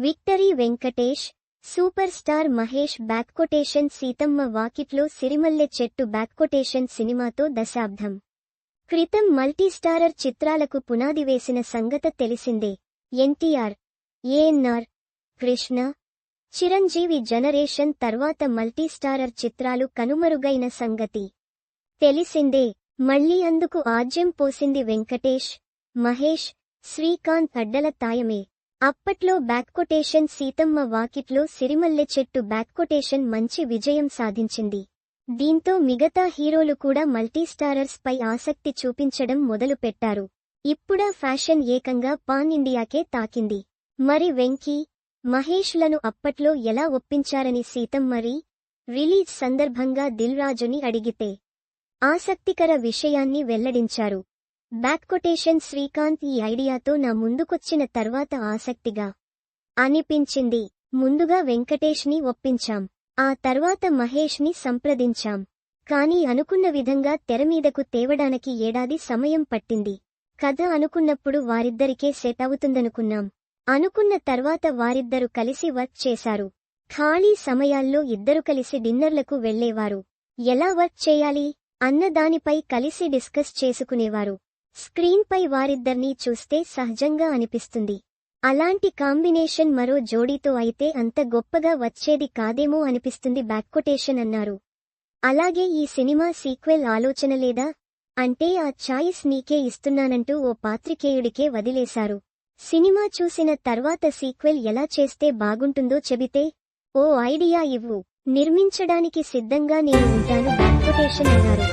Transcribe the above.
Victory Venkatesh, super star Mahesh బ్యాక్కొటేషన్ సీతమ్మ వాకిట్లో సిరిమల్లె చెట్టు బ్యాక్కొటేషన్ సినిమాతో దశాబ్దం క్రితం మల్టీస్టారర్ చిత్రాలకు పునాది వేసిన సంగతి తెలిసిందే. ఎన్టీఆర్, ఏఎన్నార్, కృష్ణ, చిరంజీవి జనరేషన్ తర్వాత మల్టీస్టారర్ చిత్రాలు కనుమరుగైన సంగతి తెలిసిందే. మళ్లీ అందుకు ఆజ్యం పోసింది వెంకటేష్, మహేష్, శ్రీకాంత్ అడ్డల తాయమే. అప్పట్లో బ్యాక్కొటేషన్ సీతమ్మ వాకిట్లో సిరిమల్లె చెట్టు బ్యాక్కొటేషన్ మంచి విజయం సాధించింది. దీంతో మిగతా హీరోలు కూడా మల్టీస్టారర్స్ పై ఆసక్తి చూపించడం మొదలుపెట్టారు. ఇప్పుడా ఫ్యాషన్ ఏకంగా పాన్ ఇండియాకే తాకింది. మరి వెంకీ, మహేష్లను అప్పట్లో ఎలా ఒప్పించారని సీతమ్మరి రిలీజ్ సందర్భంగా దిల్ రాజుని అడిగితే ఆసక్తికర విషయాన్ని వెల్లడించారు. బ్యాక్కొటేషన్ శ్రీకాంత్ ఈ ఐడియాతో నా ముందుకొచ్చిన తర్వాత ఆసక్తిగా అనిపించింది. ముందుగా వెంకటేష్ని ఒప్పించాం, ఆ తర్వాత మహేష్ని సంప్రదించాం. కానీ అనుకున్న విధంగా తెరమీదకు తేవడానికి ఏడాది సమయం పట్టింది. కథ అనుకున్నప్పుడు వారిద్దరికే సెట్ అవుతుందనుకున్నాం. అనుకున్న తర్వాత వారిద్దరు కలిసి వర్క్ చేశారు. ఖాళీ సమయాల్లో ఇద్దరు కలిసి డిన్నర్లకు వెళ్లేవారు. ఎలా వర్క్ చేయాలి అన్న దానిపై కలిసి డిస్కస్ చేసుకునేవారు. స్క్రీన్పై వారిద్దర్నీ చూస్తే సహజంగా అనిపిస్తుంది. అలాంటి కాంబినేషన్ మరో జోడీతో అయితే అంత గొప్పగా వచ్చేది కాదేమో అనిపిస్తుంది బ్యాక్కొటేషన్ అన్నారు. అలాగే ఈ సినిమా సీక్వెల్ ఆలోచన లేదా అంటే ఆ ఛాయిస్ నీకే ఇస్తున్నానంటూ ఓ పాత్రికేయుడికే వదిలేశారు. సినిమా చూసిన తర్వాత సీక్వెల్ ఎలా చేస్తే బాగుంటుందో చెబితే ఓ ఐడియా ఇవ్వు, నిర్మించడానికి సిద్ధంగా నేను ఉంటాను బ్యాక్కొటేషన్ అన్నారు.